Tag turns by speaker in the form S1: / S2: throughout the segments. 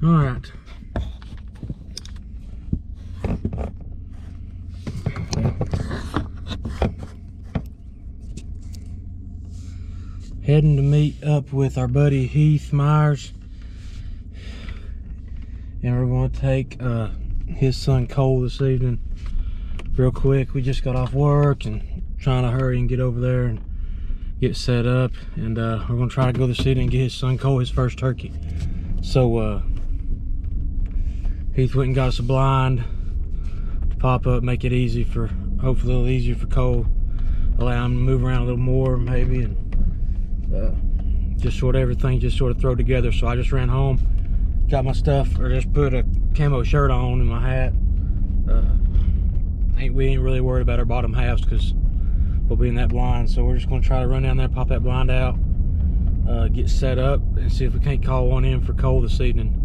S1: All right. Heading to meet up with our buddy Heath Myers, and we're going to take his son Cole this evening real quick. We just got off work and trying to hurry and get over there and get set up, and we're going to try to go this evening and get his son Cole his first turkey. So Heath went and got us a blind to pop up, make it easy for, hopefully a little easier for Cole, allow him to move around a little more maybe, and just sort of everything just sort of throw together. So I just ran home, got my stuff, or just put a camo shirt on and my hat. We ain't really worried about our bottom halves because we'll be in that blind. So we're just going to try to run down there, pop that blind out, get set up, and see if we can't call one in for Cole this evening.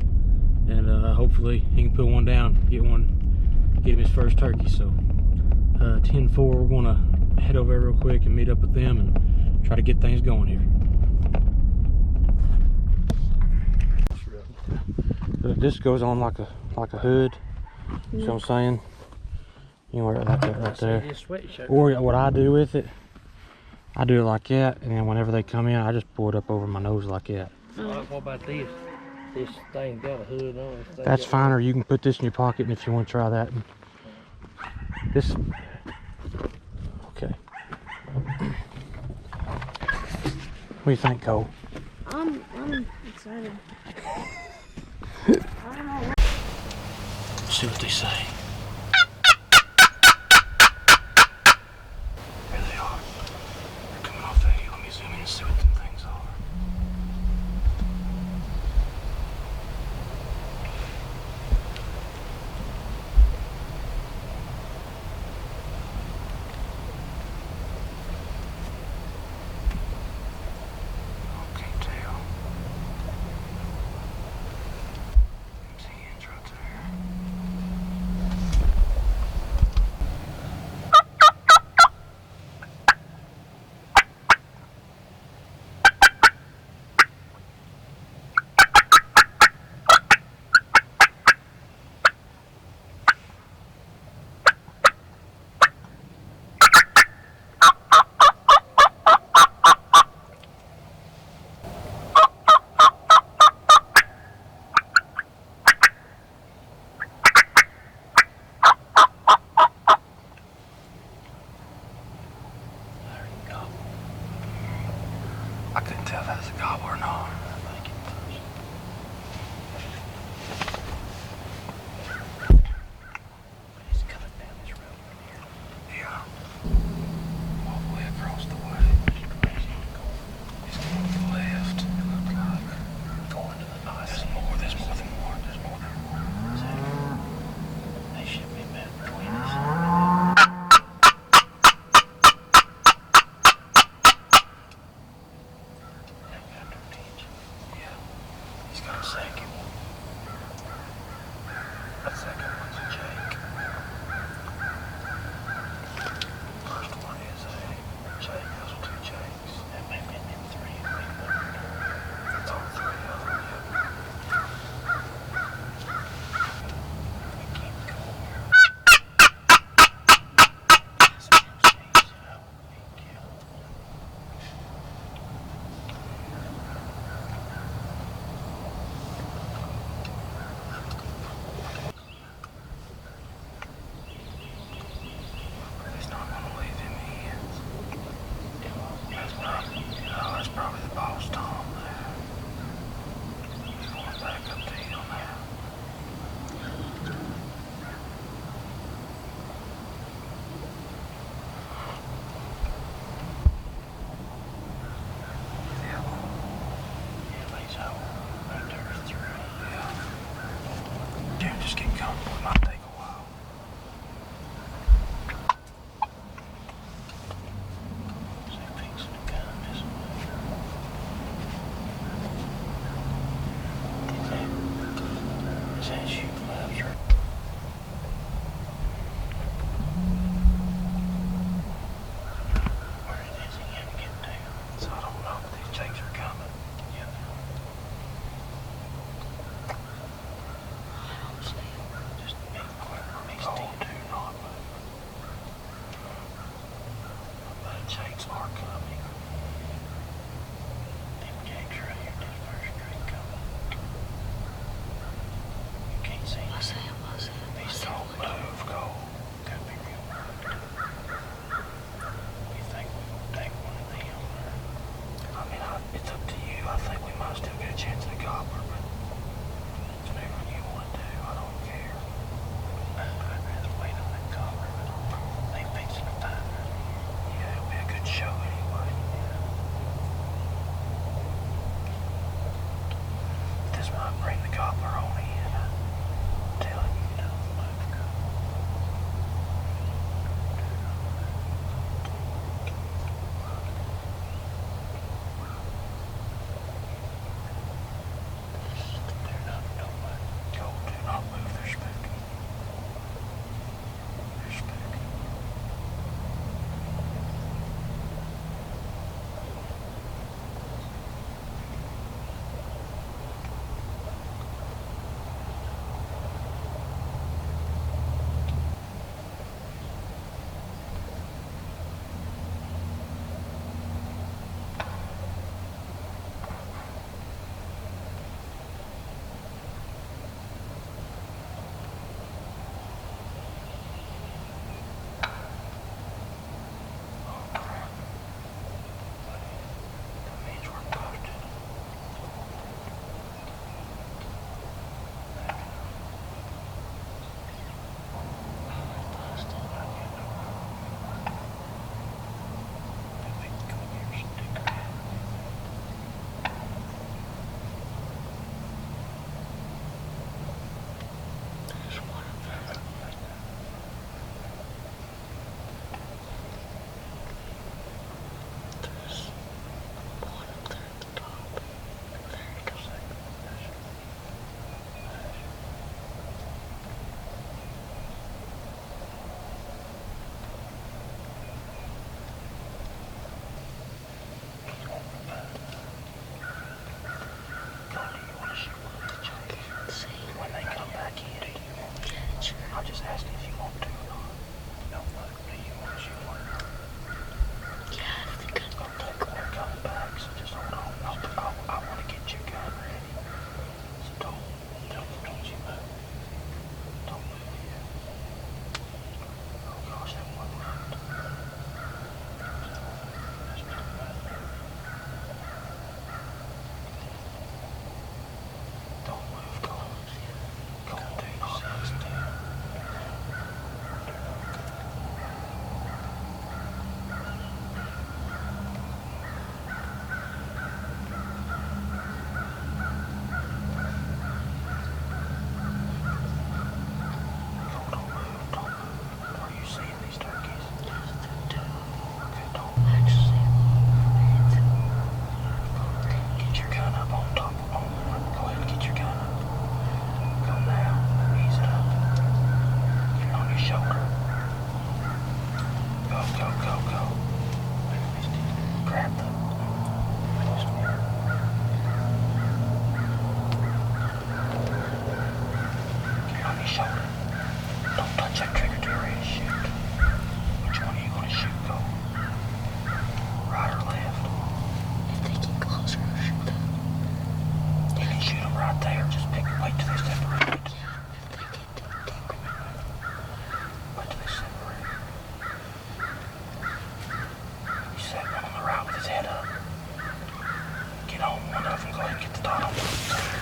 S1: And hopefully he can put one down, get him his first turkey. So 10-4, we're going to head over there real quick and meet up with them and try to get things going here. This goes on like a hood. You know what I'm saying? You can wear it like that right there. Or what I do with it, I do it like that, and then whenever they come in, I just pull it up over my nose like that.
S2: What about this? This thing got a hood on it.
S1: That's fine, or you can put this in your pocket, and if you want to try that. This, okay. What do you think, Cole?
S3: I'm excited.
S1: See what they say. Here they are. They're coming off that hill. Let me zoom in and see what them things are. I can't tell. See hands right there. I couldn't tell if that was a gobble or not. He's coming down this road from here. Yeah. All the way across the way. He's going to the left. It looks like. Going to the north. There's more than one. There's more than one. So, they should be met between us. are coming. Them Jacks right here to the first street coming. You can't see
S3: What's
S1: them.
S3: that? What's that?
S1: These don't move, Cole. Gotta be real minded. You think we're gonna take one of them? I mean, it's up to you. I think we might still get a chance at a gobbler, but it's whatever you want to do. I don't care. I'd rather wait on that gobbler, but they fixing to find her. Yeah, it'll be a good show anyway. This might bring the gobbler on in. I'm telling you, don't move, girl. Do not move, they're spooky. They're spooky. That means we're cooked. When they come back in, do you want to? I'm just asking if you want to or not. No, look, do you want to shoot one?
S3: Yeah, I think I'm
S1: Okay, we're coming back, so just hold on. I want to get your gun ready. So don't you move. Don't move yet. Oh gosh, that one worked. That's too bad. Don't move, go. Go, do not move still. Don't move. Are you seeing these turkeys? Okay, don't move. Get your gun up on top. Go ahead and get your gun up. Go now. Ease it up. Get it on your shoulder. Go. Grab the. Get it on your shoulder. Don't touch that trigger till you're ready to shoot. Which one are you going to shoot, Go? Right or left?
S3: If they get closer, I'll shoot them.
S1: You can shoot them right there. Just wait till they separate.
S3: If they get too deep.
S1: Wait till they separate. You set one on the right with his head up. Get on one of them. Go ahead and get the dot on one of them's head.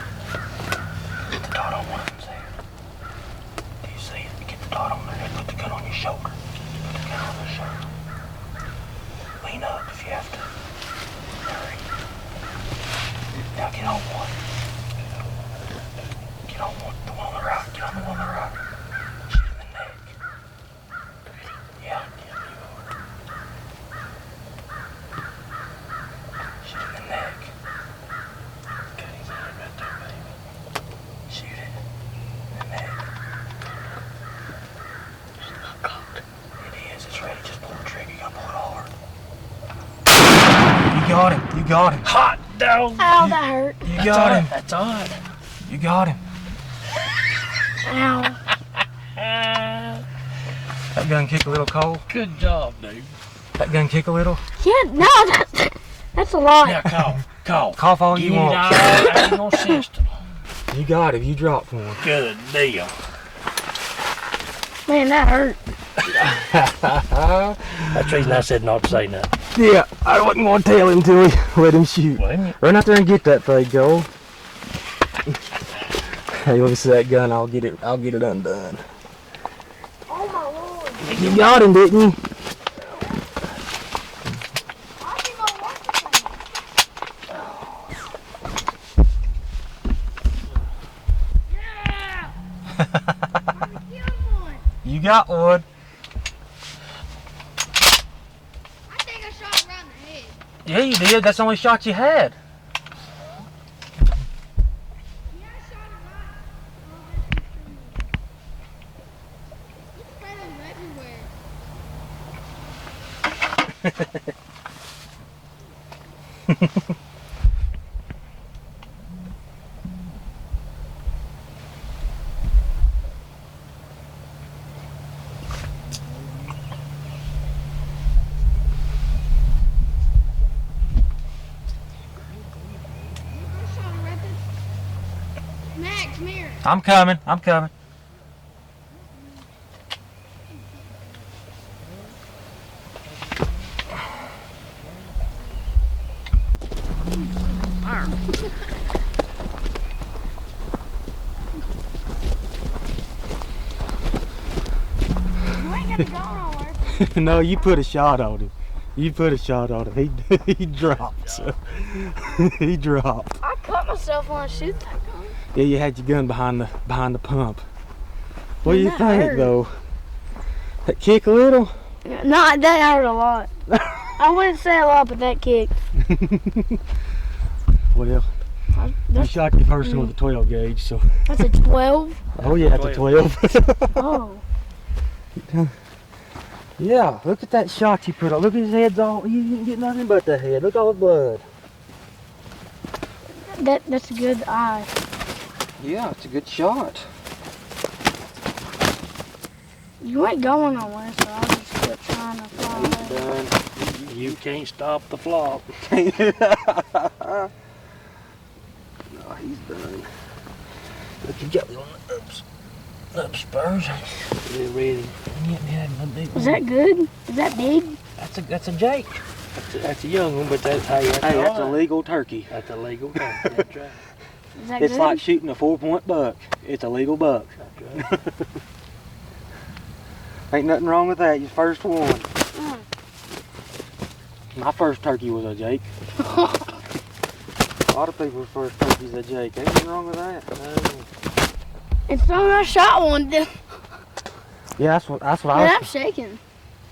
S1: Get the dot on one of them's head. Do you see it? Get the dot on there. Put the gun on your shoulder. Put the gun on the shoulder. Lean up if you have to. Hurry. Now get on one. Get on one. The one on the right. Get on the one on the right. Shoot him in the neck. Yeah. Shoot him in the neck. Okay, he's right there, baby. Shoot it in the neck.
S3: It's not cold.
S1: It is. It's ready. Just pull the trigger. You gotta pull it hard. You got him.
S2: Hot dog.
S3: Ow, that hurt.
S1: You got him.
S2: That's odd.
S1: You got him.
S3: Ow.
S1: That gun kicked a little cold.
S2: Good job, dude.
S1: That gun kick a little?
S3: Yeah, no, that's a lot.
S2: Now cough.
S1: Cough all you
S2: Get it
S1: want.
S2: all out of your system.
S1: You got it. You dropped one.
S2: Good deal.
S3: Man, that hurt.
S2: That's the reason I said not to say nothing.
S1: Yeah, I wasn't going to tell him till we let him shoot.
S2: Well,
S1: Run out there and get that thing, Joel. Hey, let me see that gun. I'll get it undone.
S3: Oh my lord.
S1: You got him, didn't you?
S3: I think I want the thing. Yeah!
S1: You got one.
S3: I think I shot him around the head.
S1: Yeah, you did. That's the only shot you had.
S3: Yeah, I shot him right. Oh, that's spread him everywhere. I shot him right there. Max, come here.
S1: I'm coming. I'm coming.
S3: You ain't gonna go nowhere.
S1: No, you put a shot on him. You put a shot on him. He dropped. So. He dropped.
S3: I cut myself when I shoot that gun.
S1: Yeah, you had your gun behind the pump. What do you
S3: That
S1: think,
S3: hurt.
S1: though? That kick a little?
S3: No, that hurt a lot. I wouldn't say a lot, but that kicked.
S1: Well, you
S3: That's,
S1: shot the person with the 12 gauge, so.
S3: that's a 12.
S1: Oh yeah, that's a 12.
S3: Oh.
S1: Yeah, look at that shot you put on. Look at his head's all. You didn't get nothing but the head. Look at all the blood.
S3: That's a good eye.
S1: Yeah, it's a good shot.
S3: You ain't going nowhere, so I'll just quit trying to fly away.
S1: Done.
S2: you can't stop the flop.
S1: No, he's done. Look, you got me on the up spurs.
S2: They're ready.
S3: Is that good? Is that big?
S1: That's a Jake.
S2: That's a young one, but that's hey,
S1: Hey, that's a
S2: all right.
S1: legal turkey.
S2: That's a legal thing. That's right.
S3: Is that
S1: It's
S3: good?
S1: like shooting a 4-point buck. It's a legal buck.
S2: That's right.
S1: Ain't nothing wrong with that. Your first one.
S3: Mm.
S1: My first turkey was a Jake. A lot of people's first turkey's a Jake. Ain't nothing wrong with that. No.
S3: It's not I shot one. Dude.
S1: Yeah, that's what I
S3: Man, I'm
S1: was.
S3: shaking.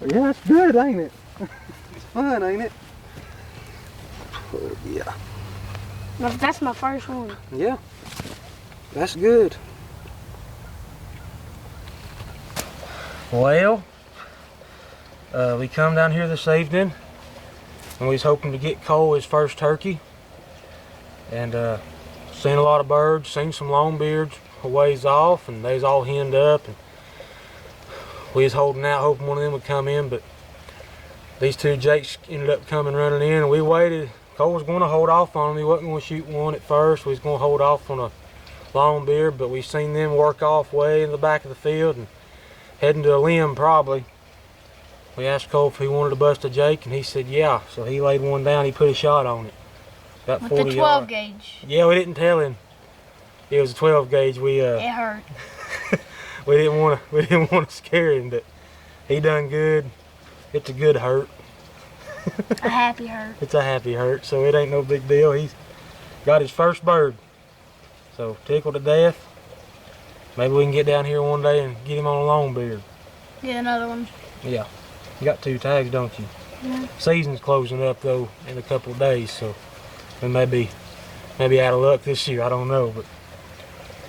S1: Yeah, it's good, ain't it? It's fun, ain't it? Oh, yeah.
S3: That's my first one.
S1: Yeah. That's good. Well, we come down here this evening and we was hoping to get Cole his first turkey, and seen a lot of birds, seen some longbeards a ways off, and they was all henned up, and we was holding out hoping one of them would come in, but these two Jakes ended up coming running in, and we waited. Cole was going to hold off on them. He wasn't going to shoot one at first. We was going to hold off on a longbeard, but we seen them work off way in the back of the field and heading to a limb probably. We asked Cole if he wanted to bust a Jake, and he said yeah. So he laid one down. He put a shot on it. About
S3: With
S1: 40
S3: the 12
S1: yards.
S3: gauge.
S1: Yeah, we didn't tell him. It was a 12 gauge.
S3: It hurt.
S1: We didn't want to scare him, but he done good. It's a good hurt.
S3: A happy hurt.
S1: It's a happy hurt, so it ain't no big deal. He's got his first bird. So tickled to death. Maybe we can get down here one day and get him on a longbeard.
S3: Get another one.
S1: Yeah. You got 2 tags, don't you?
S3: Yeah.
S1: Season's closing up though in a couple of days, so we may be out of luck this year. I don't know, but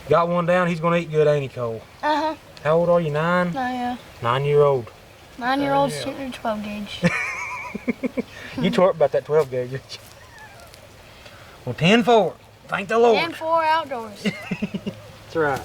S1: got one down. He's gonna eat good, ain't he, Cole?
S3: Uh-huh.
S1: How old are you? 9?
S3: Oh, yeah.
S1: 9-year-old.
S3: 9-year-old's
S1: Yeah.
S3: shooting a 12 gauge.
S1: You tore up about that 12 gauge, didn't you? Well, 10-4. Thank the Lord.
S3: 10-4 outdoors.
S1: That's right.